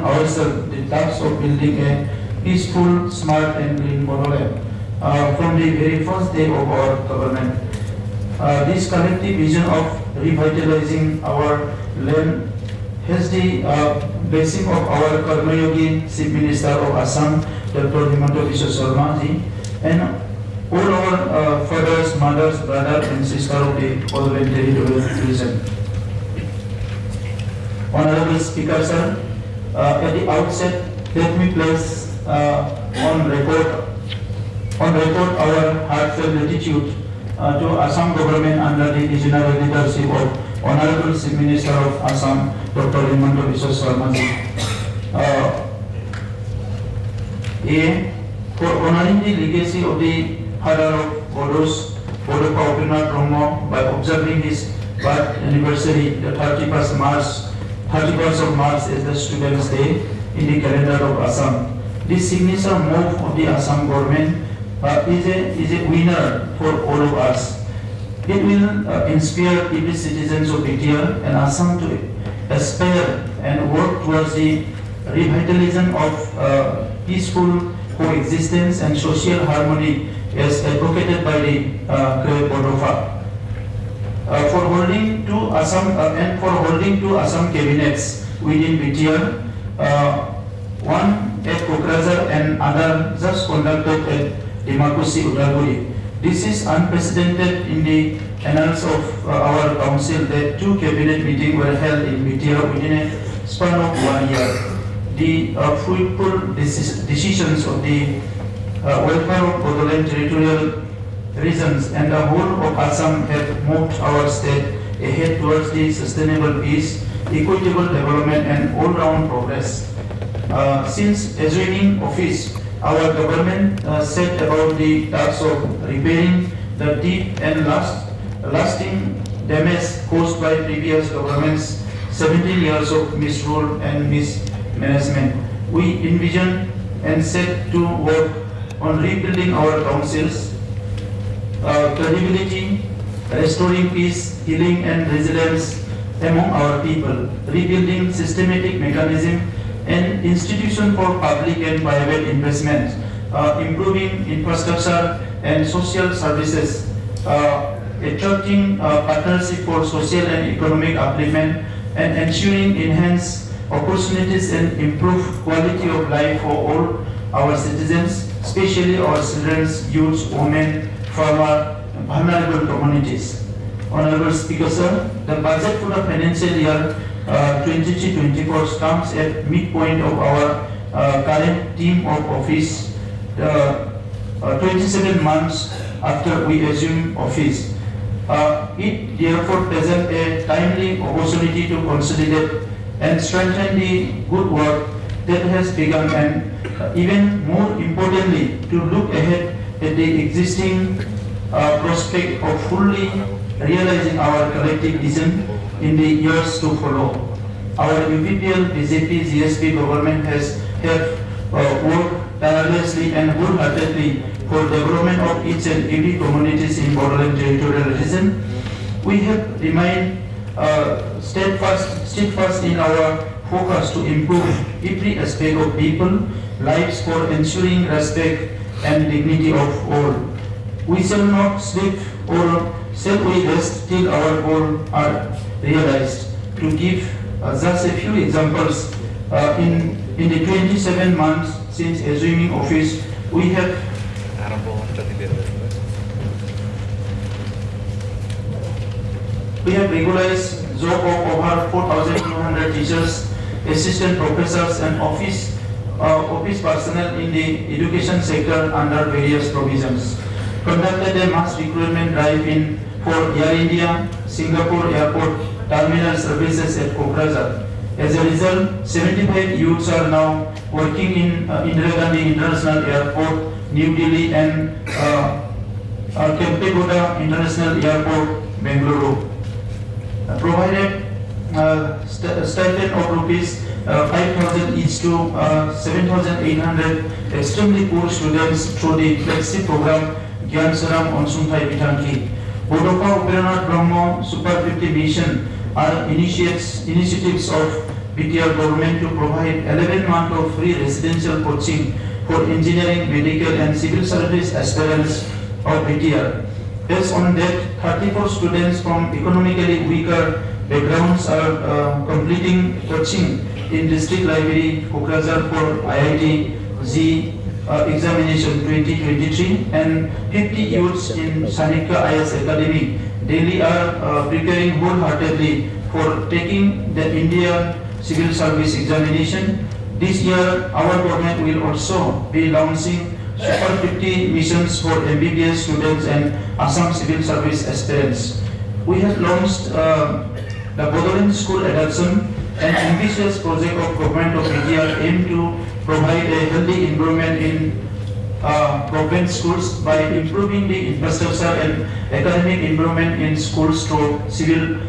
ourselves the task of building a peaceful, smart and green Bodoland from the very first day of our government. This collective vision of revitalizing our land has the blessing of our Karmayogi Chief Minister of Assam, Dr. Himanta Biswa Sharma ji, and all our fathers, mothers, brothers and sisters of the Bodoland territorial region. Honorable Speaker sir, at the outset, let me place on record our heartfelt gratitude to Assam government under the regional leadership of Honorable Chief Minister of Assam, Dr. Himanta Biswa Sharma ji, for honoring the legacy of the father of Bodosa by observing his birth anniversary, the 31st of March as the Students' Day in the calendar of Assam. This signature move of the Assam government is a winner for all of us. It will inspire every citizens of India and Assam to aspire and work towards the revitalization of peaceful coexistence and social harmony as advocated by the great Bodosa. For holding two Assam cabinets within BTR, one at Kokrajhar and other just conducted at Democracy Udalguri. This is unprecedented in the annals of our council that two cabinet meetings were held in BTR within a span of 1 year. The fruitful decisions of the welfare of Bodoland territorial regions and the whole of Assam have moved our state ahead towards the sustainable peace, equitable development and all-round progress. Since assuming office, our government set about the task of repairing the deep and lasting damage caused by previous governments' 17 years of misrule and mismanagement. We envision and set to work on rebuilding our councils, credibility, restoring peace, healing and resilience among our people, rebuilding systematic mechanism and institution for public and private investment, improving infrastructure and social services, attracting partnership for social and economic upliftment, and ensuring enhanced opportunities and improved quality of life for all our citizens, especially our children, youth, women, farmer, and vulnerable communities. Honorable Speaker sir, the budget for the financial year 23-24 comes at midpoint of our current term of office, 27 months after we assume office. It therefore presents a timely opportunity to consolidate and strengthen the good work that has begun and even more importantly to look ahead at the existing prospect of fully realizing our collective vision in the years to follow. Our UPPL, BJP, GSP government has worked tirelessly and wholeheartedly for development of each and every communities in Bodoland territorial region. We have remained steadfast in our focus to improve every aspect of people lives for ensuring respect and dignity of all. We shall not sleep or shall we rest till our goals are realized. To give just a few examples, in the 27 months since assuming office, we have regularized job of over 4,200 teachers, assistant professors and office personnel in the education sector under various provisions. Conducted a mass recruitment drive for Air India Singapore Airport terminal services at Kokrajhar. As a result, 75 youths are now working in Indira Gandhi International Airport, New Delhi and Kempegowda International Airport, Bengaluru. Provided stipend of rupees 5,000 each to 7,800 extremely poor students through the flagship program Gyan Saram Onsunthai Bitanki. Bodosa Uperanat Brahmo Super 50 Mission are initiatives of BTR government to provide 11 months of free residential coaching for engineering, medical and civil service aspirants of BTR. Based on that, 34 students from economically weaker backgrounds are completing coaching in District Library, Kokrazar for IIT Z examination 2023, and 50 youths in Sanika IS Academy daily are preparing wholeheartedly for taking the Indian Civil Service examination. This year, our government will also be launching Super 50 missions for MBBS students and Assam Civil Service aspirants. We have launched the Bodosa School Adoption, an ambitious project of government of India aimed to provide a healthy environment in government schools by improving the infrastructure and academic environment in schools through civil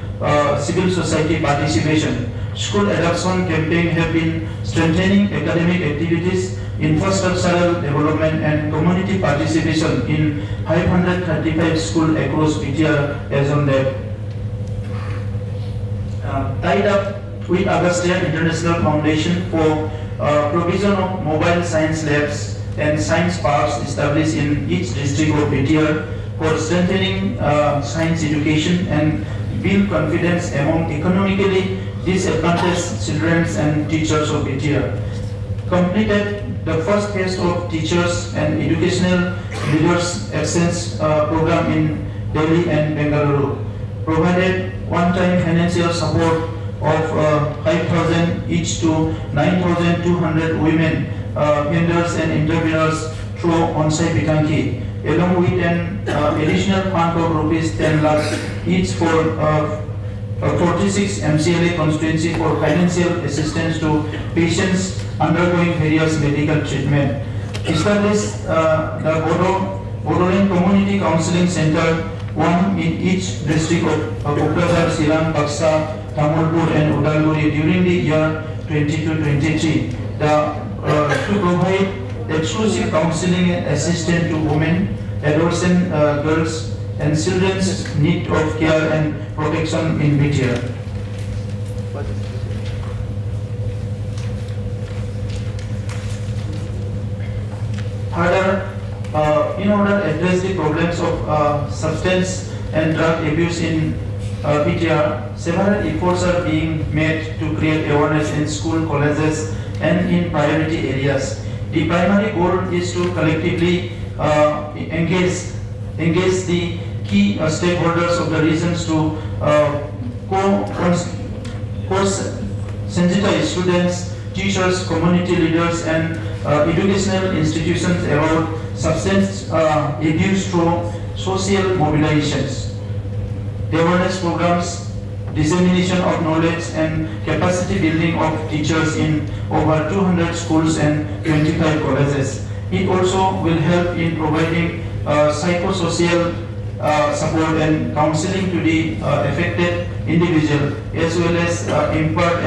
society participation. School adoption campaign have been strengthening academic activities, infrastructural development and community participation in 535 schools across BTR as on that. Tied up with Agastya International Foundation for provision of mobile science labs and science parks established in each district of BTR for strengthening science education and build confidence among economically disadvantaged children and teachers of BTR. Completed the first phase of teachers and educational leaders exchange program in Delhi and Bengaluru. Provided one-time financial support of 5,000 each to 9,200 women vendors and entrepreneurs through on-site Bitanki, along with an additional fund of rupees 10 lakh each for 46 MCLA constituency for financial assistance to patients undergoing various medical treatment. Established the Bodosa Community Counseling Center, one in each district of Kokrazar, Silang, Baksa, Tamulpur and Udalguri during the year 22-23 to provide exclusive counseling and assistance to women, adolescent girls and children's need of care and protection in BTR. Further, in order to address the problems of substance and drug abuse in BTR, several efforts are being made to create awareness in school, colleges and in priority areas. The primary goal is to collectively engage the key stakeholders of the regions to sensitize students, teachers, community leaders and educational institutions about substance abuse through social mobilizations, awareness programs, dissemination of knowledge and capacity building of teachers in over 200 schools and 25 colleges. It also will help in providing psychosocial support and counseling to the affected individual, as well as impart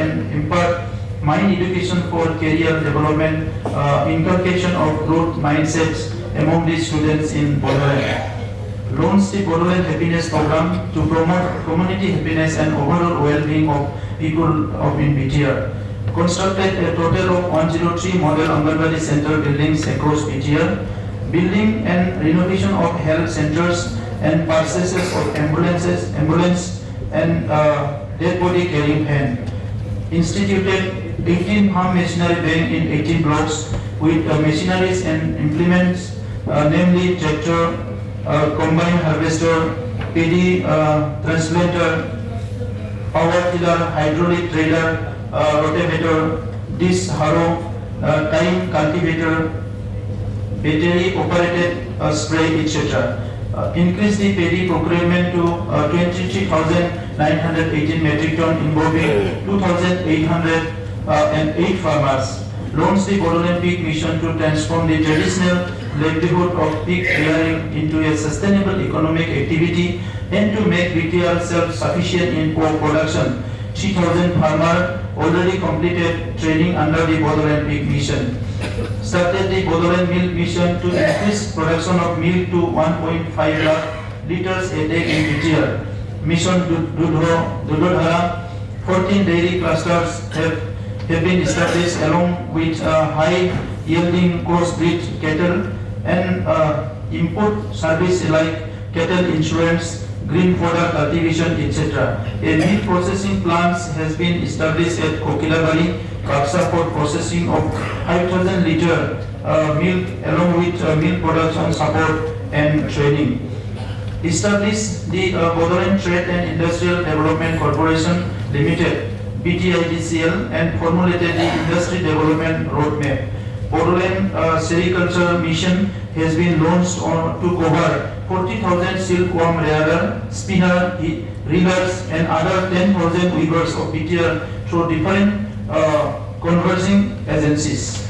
mind education for career development, inculcation of growth mindsets among the students in Bodosa. Launched the Bodosa Happiness Program to promote community happiness and overall well-being of people in BTR. Constructed a total of 103 model Anganwadi center buildings across BTR, building and renovation of health centers and purchases of ambulance and dead body carrying van. Instituted 18 farm machinery bank in 18 blocks with machineries and implements, namely tractor, combine harvester, PD transplanter, power tiller, hydraulic trailer, rotavator, disc harrow, time cultivator, battery operated spray, etc. Increase the paddy procurement to 23,918 metric ton involving 2,808 farmers. Launched the Bodosa Pig Mission to transform the traditional livelihood of pig rearing into a sustainable economic activity and to make BTR self-sufficient in pork production. 3,000 farmers already completed training under the Bodosa Pig Mission. Started the Bodosa Milk Mission to increase production of milk to 1.5 lakh liters a day in BTR. Mission Dudhodhara, 14 dairy clusters have have been established along with high-yielding crossbreed cattle and import service like cattle insurance, green fodder cultivation, etc. A meat processing plant has been established at Kokilabari, Baksa for processing of 5,000 liter milk along with milk production support and training. Established the Borough Trade and Industrial Development Corporation Limited (BTIDCL) and formulated the Industry Development Roadmap. Bodosa Sericulture Mission has been launched to cover 40,000 silkworm rearer, spinner, reelers, and other 10,000 weavers of BTR through different converging agencies.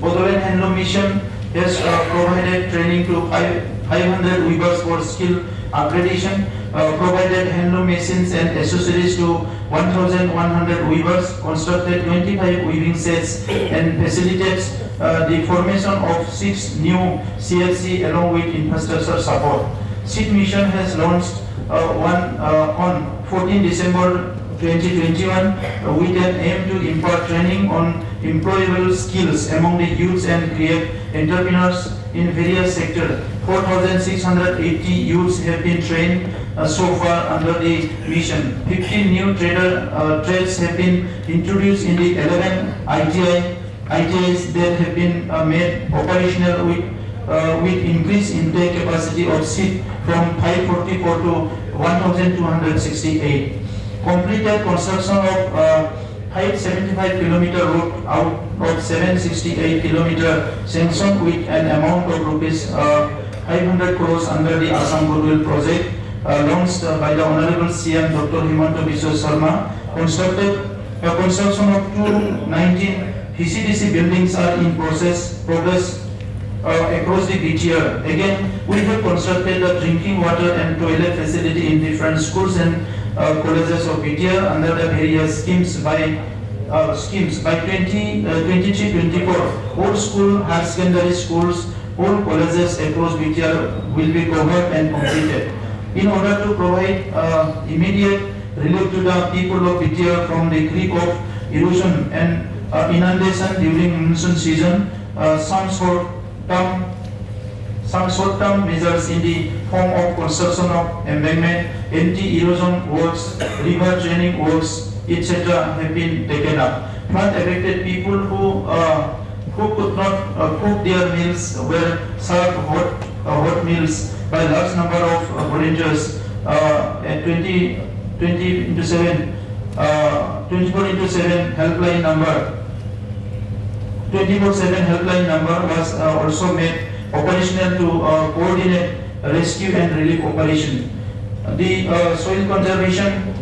Bodosa Handloom Mission has provided training to 500 weavers for skill upgradation, provided handloom machines and accessories to 1,100 weavers, constructed 25 weaving sets, and facilitates the formation of 6 new CLC along with infrastructure support. SEED mission has launched on 14 December 2021 with an aim to impart training on employable skills among the youths and create entrepreneurs in various sectors. 4,680 youths have been trained so far under the mission. 15 new trades have been introduced in the 11 ITIs that have been made operational with increased intake capacity of seat from 544 to 1,268. Completed construction of 575 kilometer route out of 768 kilometer sanctioned with an amount of rupees 500 crores under the Assam Goodwill project launched by the Honorable CM Dr. Himanta Biswa Sharma. Construction of 219 PCDC buildings are in progress across the BTR. Again, we have constructed a drinking water and toilet facility in different schools and colleges of BTR under the various schemes by 2023-24. All school, higher secondary schools, all colleges across BTR will be covered and completed. In order to provide immediate relief to the people of BTR from the creep of erosion and inundation during monsoon season, some short-term measures in the form of construction of embankment, anti-erosion works, river draining works, etc. have been taken up. Flood affected people who could not cook their meals were served hot meals by large number of volunteers at 24/7 helpline number. 24/7 helpline number was also made operational to coordinate rescue and relief operation. The soil conservation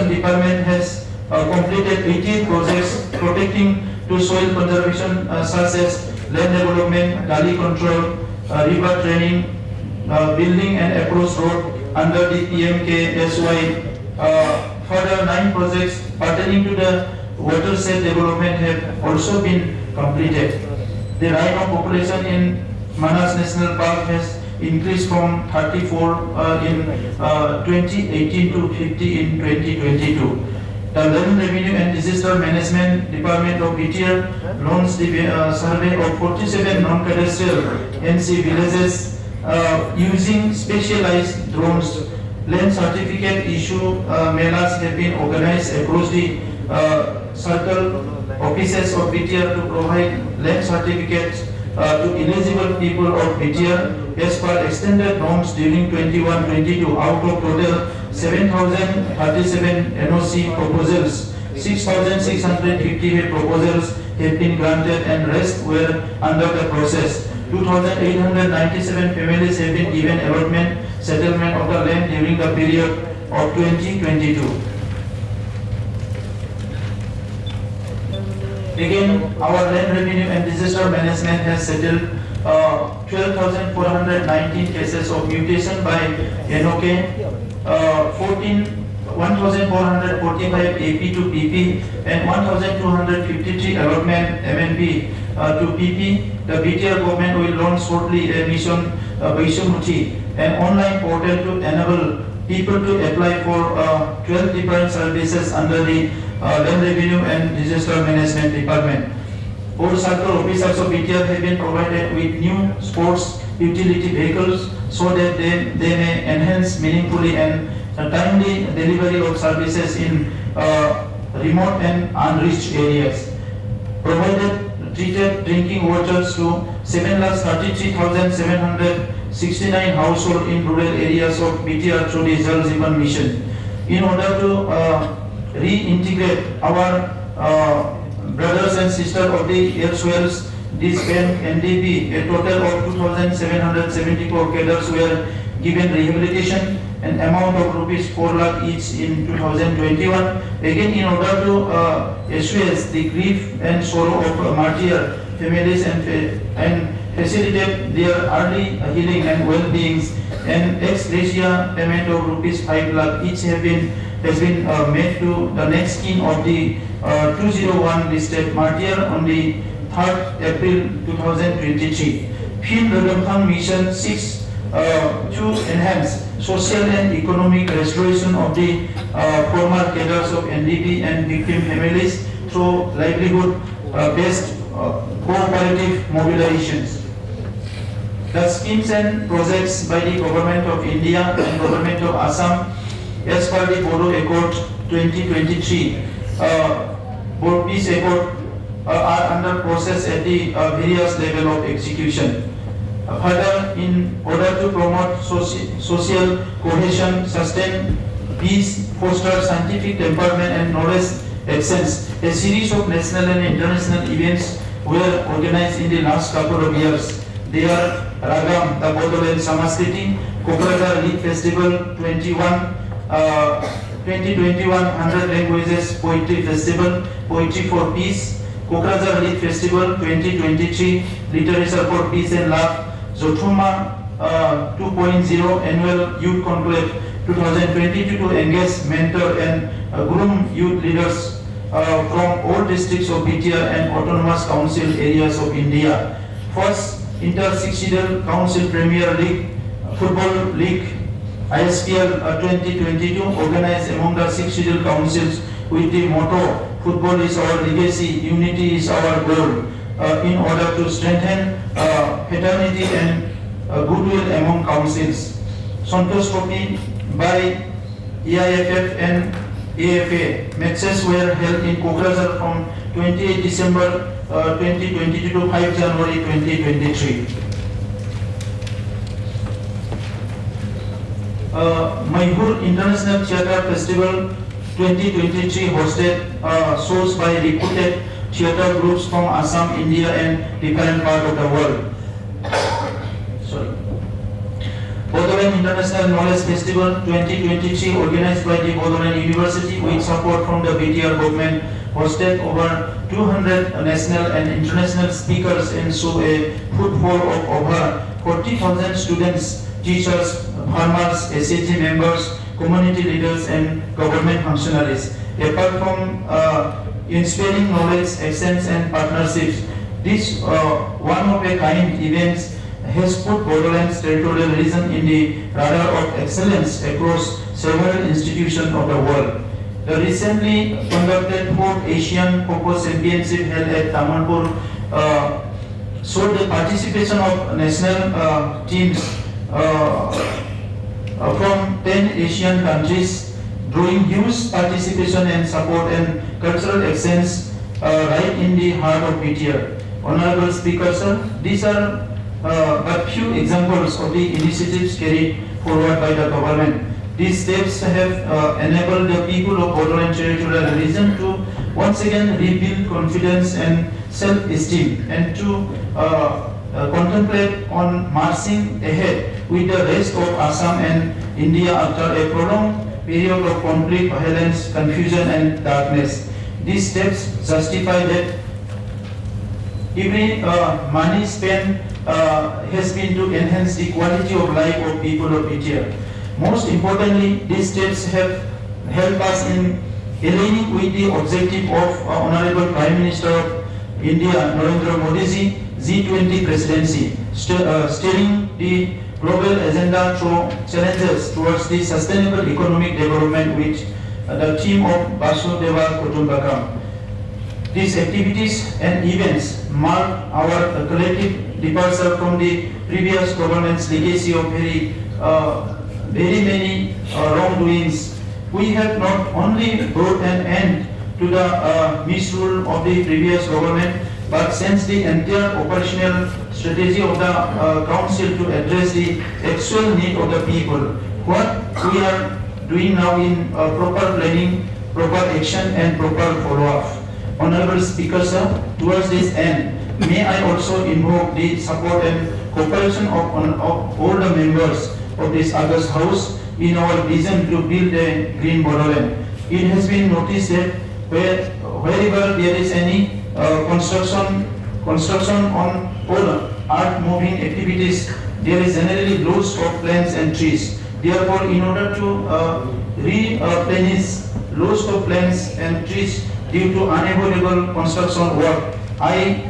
department has completed 18 projects protecting to soil conservation such as land development, gully control, river training, building and approach road under the PMKSY. Further 9 projects pertaining to the watershed development have also been completed. The rhino population in Manas National Park has increased from 34 in 2018 to 50 in 2022. The Land Revenue and Disaster Management Department of BTR launched the survey of 47 non-cadastral NC villages using specialized drones. Land certificate issue melas have been organized across the circle offices of BTR to provide land certificates to eligible people of BTR as per extended norms during 21-22. Out of total 7,037 NOC proposals, 6,658 proposals have been granted and rest were under the process. 2,897 families have been given allotment settlement of the land during the period of 2022. Again, our land revenue and disaster management has settled 12,419 cases of mutation by NOK, 1,445 AP to PP, and 1,253 allotment MNP to PP. The BTR government will launch shortly a mission Vaishyamuthi an online portal to enable people to apply for 12 different services under the Land Revenue and Disaster Management Department. All circle officers of BTR have been provided with new sports utility vehicles so that they may enhance meaningfully and timely delivery of services in remote and unreached areas. Provided treated drinking water to 733,769 households in rural areas of BTR through the Jal Jeevan mission. In order to reintegrate our brothers and sisters of the earthwells, this NDP, a total of 2,774 cadres were given rehabilitation, an amount of rupees 4 lakh each in 2021. Again, in order to assuage the grief and sorrow of martyr families and facilitate their early healing and well-being, an ex gratia payment of rupees 5 lakh each has been made to the next kin of the 201 listed martyr on the 3rd April 2023. Field Development Mission 6 to enhance social and economic restoration of the former cadres of NDP and victim families through livelihood-based cooperative mobilizations. The schemes and projects by the Government of India and Government of Assam as per the Bodo Accord 2023, peace accord are under process at the various level of execution. Further, in order to promote social cohesion, sustain peace, foster scientific development and knowledge exchange, a series of national and international events were organized in the last couple of years. They are Ragam, the Bodoland Samaskriti, Kokratar League Festival 2021 100 Languages Poetry Festival, Poetry for Peace, Kokratar League Festival 2023, Literature for Peace and Love, Zothuma 2.0 Annual Youth Conclave 2022 to engage, mentor and groom youth leaders from all districts of BTR and Autonomous Council areas of India. First Inter-Sixtial Council Premier League, Football League, ISPL 2022 organized among the Sixtial Councils with the motto, football is our legacy, unity is our goal, in order to strengthen fraternity and goodwill among councils. Santosh Trophy by EIFF and AFA matches were held in Kokrajhar from 28 December 2022 to 5 January 2023. Mayhur International Theatre Festival 2023 hosted shows by reputed theatre groups from Assam, India and different parts of the world. Bodoland International Knowledge Festival 2023 organized by the Bodoland University with support from the BTR government hosted over 200 national and international speakers and saw a footfall of over 40,000 students, teachers, farmers, SAG members, community leaders and government functionaries. Apart from inspiring knowledge, exchange and partnerships, this one-of-a-kind events has put Bodoland's territorial region in the radar of excellence across several institutions of the world. The recently conducted 4th Asian Coco Championship held at Tamanpur showed the participation of national teams from 10 Asian countries, drawing huge participation and support and cultural exchange right in the heart of BTR. Honorable Speaker, sir, these are but few examples of the initiatives carried forward by the government. These steps have enabled the people of Bodoland territorial region to once again rebuild confidence and self-esteem and to contemplate on marching ahead with the rest of Assam and India after a prolonged period of conflict, violence, confusion and darkness. These steps justify that every money spent has been to enhance the quality of life of people of BTR. Most importantly, these steps have helped us in aligning with the objective of Honorable Prime Minister of India, Narendra Modi ji, G20 presidency, steering the global agenda through challenges towards the sustainable economic development with the theme of Vasudeva Kutumbakam. These activities and events mark our collective departure from the previous government's legacy of very many wrongdoings. We have not only brought an end to the misrule of the previous government, but since the entire operational strategy of the council to address the actual need of the people. What we are doing now in proper planning, proper action and proper follow-up. Honorable Speaker, sir, towards this end, may I also invoke the support and cooperation of all the members of this August House in our vision to build a green Bodoland. It has been noticed that wherever there is any construction on all art moving activities, there is generally loss of plants and trees. Therefore, in order to replenish loss of plants and trees due to unavoidable construction work, I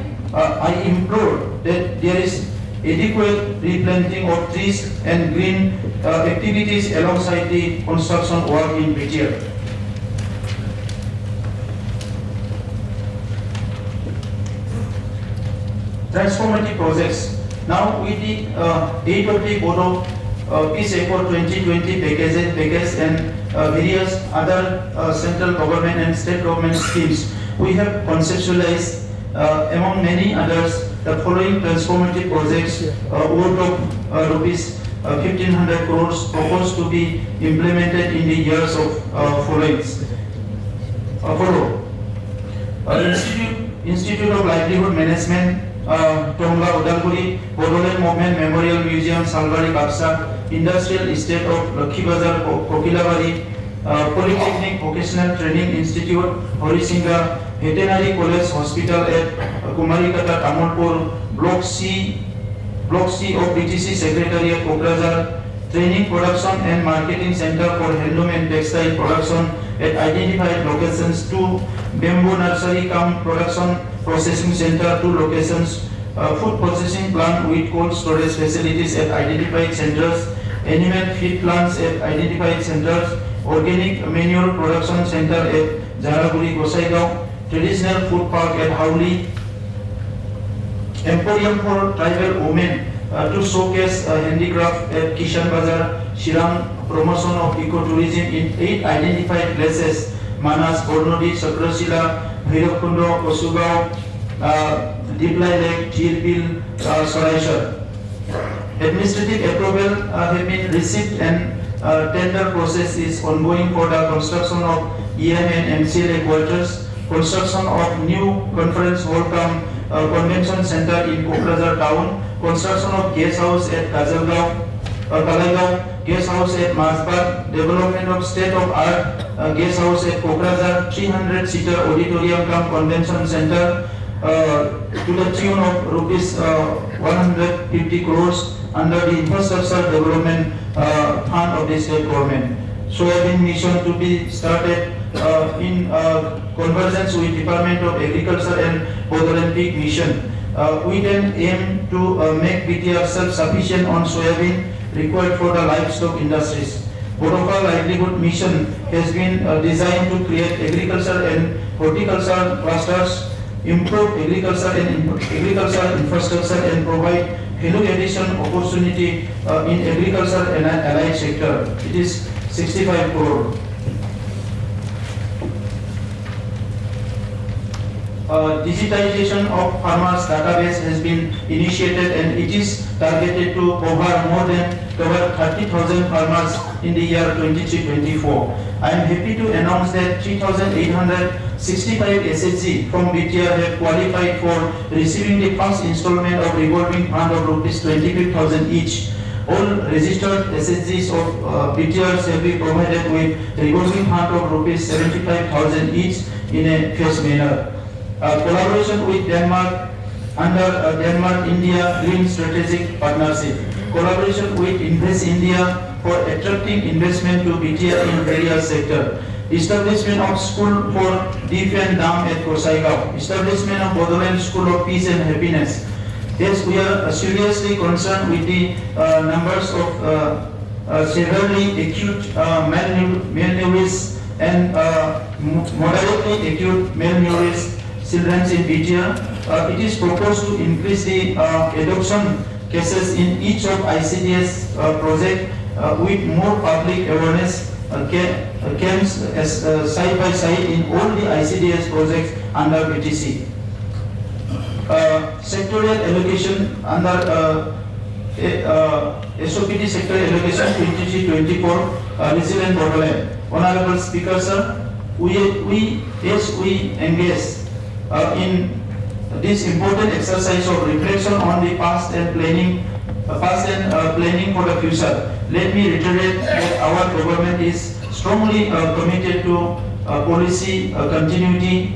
implore that there is adequate replanting of trees and green activities alongside the construction work in BTR. Transformative projects. Now with the aid of the Bodo Peace Accord 2020 package and various other central government and state government schemes, we have conceptualized among many others the following transformative projects worth of rupees 1,500 crores proposed to be implemented in the years of follow. Institute of Livelihood Management, Tongla Udalguri, Bodoland Movement Memorial Museum, Salbari Kapsa, Industrial Estate of Lakhi Bazar, Kokilabari, Polytechnic Vocational Training Institute, Horisinga, Veterinary College Hospital at Kumarikata, Tamulpur, Block C of BTC Secretariat, Kokrajhar, Training Production and Marketing Center for Handloom and Textile Production at identified locations. 2. Bamboo Nursery cum Production Processing Center, 2 locations. Food processing plant with cold storage facilities at identified centers. Animal feed plants at identified centers. Organic manure production center at Jaharaguri, Gosaigao. Traditional food park at Hauli. Emporium for tribal women to showcase handicraft at Kishan Bazar, Shirang. Promotion of ecotourism in 8 identified places: Manas, Bornodi, Chakrasila, Bhairabkundo, Kosugao, Diplai Lake, Jirbil, Soraishar. Administrative approval have been received and tender process is ongoing for the construction of EM and MCLA quarters, construction of new conference hall cum convention center in Kokrajhar town, construction of guest house at Kalaigaon, guest house at Masbar, development of state-of-art guest house at Kokrajhar, 300-seater auditorium cum convention center to the tune of rupees 150 crores under the infrastructure development fund of the state government. Soybean mission to be started in convergence with Department of Agriculture and Bodoland Peak mission. We then aim to make BTR self-sufficient on soybean required for the livestock industries. Bodosa livelihood mission has been designed to create agriculture and horticulture clusters, improve agriculture infrastructure and provide value addition opportunity in agriculture and allied sector. It is 65 crore. Digitization of farmers database has been initiated and it is targeted to cover 30,000 farmers in the year 23-24. I am happy to announce that 3,865 SHG from BTR have qualified for receiving the first installment of revolving fund of rupees 25,000 each. All registered SHGs of BTR shall be provided with revolving fund of rupees 75,000 each in a phased manner. Collaboration with Denmark under Denmark-India Green Strategic Partnership. Collaboration with Invest India for attracting investment to BTR in various sectors. Establishment of School for Deaf and Dumb at Gosaigao. Establishment of Bodoland School of Peace and Happiness. Yes, we are seriously concerned with the numbers of severely acute malnourished and moderately acute malnourished children in India. It is proposed to increase the adoption cases in each of ICDS project with more public awareness camps side by side in all the ICDS projects under BTC. Sectorial allocation under SOPD sectorial allocation 23-24 resilient Bodosa. Honorable Speaker, sir, we engage in this important exercise of reflection on the past and planning for the future. Let me reiterate that our government is strongly committed to policy continuity,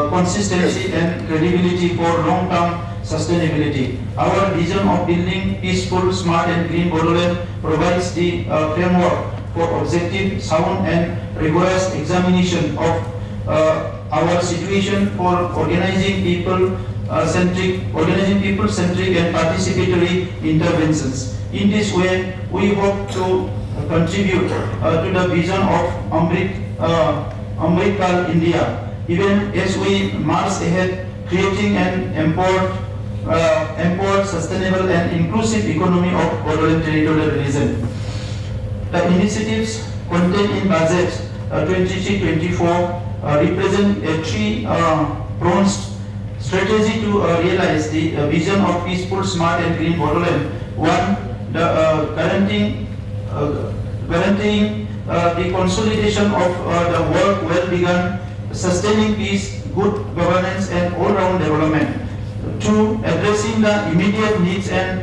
consistency and credibility for long-term sustainability. Our vision of building peaceful, smart and green Bodoland provides the framework for objective, sound and rigorous examination of our situation for organizing people-centric and participatory interventions. In this way, we hope to contribute to the vision of Amritkal India, even as we march ahead, creating an empowered, sustainable and inclusive economy of Bodoland territorial region. The initiatives contained in budget 23-24 represent a three-pronged strategy to realize the vision of peaceful, smart and green Bodoland. One, guaranteeing the consolidation of the work well begun, sustaining peace, good governance and all-round development. Two, addressing the immediate needs and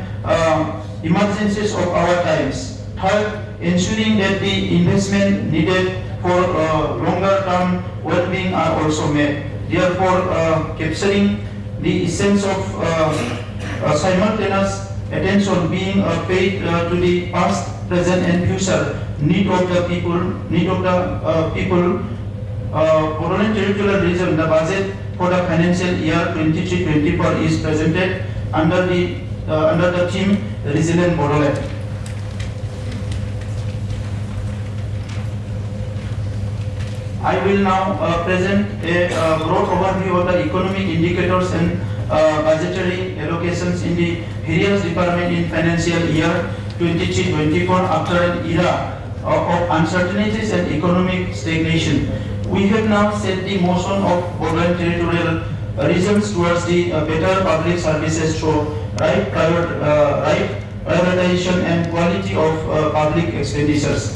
emergencies of our times. Third, ensuring that the investment needed for longer-term well-being are also made. Therefore, capturing the essence of simultaneous attention being paid to the past, present, and future need of the people. Bodoland territorial region, the budget for the financial year 23-24 is presented under the theme Resilient Bodoland. I will now present a broad overview of the economic indicators and budgetary allocations in the various departments in financial year 23-24 after an era of uncertainties and economic stagnation. We have now set the motion of Bodoland territorial regions towards the better public services through right prioritization and quality of public expenditures.